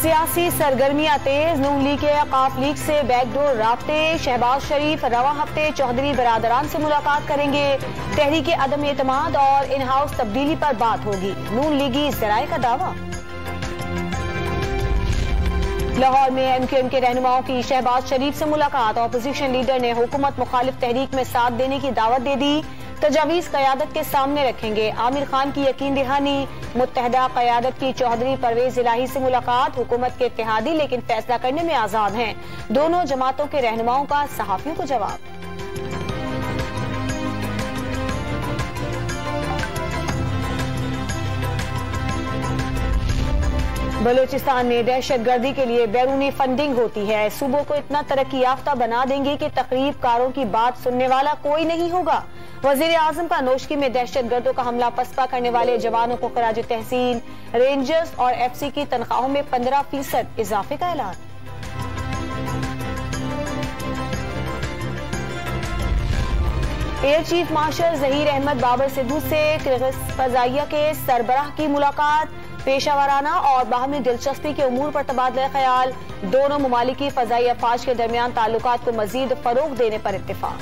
सियासी सरगर्मियां तेज। नून लीग के काफ लीग से बैकडोर राब्ते। शहबाज शरीफ रवा हफ्ते चौधरी बरादरान से मुलाकात करेंगे। तहरीक अदम एतमाद और इन हाउस तब्दीली पर बात होगी, नून लीगी जराए का दावा। लाहौर में एमक्यूएम के रहनुमाओं की शहबाज शरीफ से मुलाकात। ऑपोजिशन लीडर ने हुकूमत मुखालिफ तहरीक में साथ देने की दावत दे दी। तजावीज कयादत के सामने रखेंगे। आमिर खान की यकीन दहानी। मुत्तहदा कयादत की चौधरी परवेज इलाही से मुलाकात। हुकूमत के इत्तेहादी लेकिन फैसला करने में आजाद हैं। दोनों जमातों के रहनुमाओं का सहाफियों को जवाब। बलूचिस्तान में दहशतगर्दी के लिए बैरूनी फंडिंग होती है। सूबों को इतना तरक्की याफ्ता बना देंगे कि तकरीबकारों की बात सुनने वाला कोई नहीं होगा। वजीर आजम का नोशकी में दहशतगर्दों का हमला पसपा करने वाले जवानों को खराज तहसीन। रेंजर्स और एफसी की तनख्वाहों में 15% इजाफे का ऐलान। Air chief marshal Zaheer Ahmed Babar Sidhu से किर्गिज फजाइया के सरबराह की मुलाकात। पेशावराना और बाहमी दिलचस्पी के उमूर पर तबादला ख्याल। दोनों ममालिक की फजाई अफवाज के दरमियान ताल्लुकात को मजीद फरोग देने पर इत्तेफाक।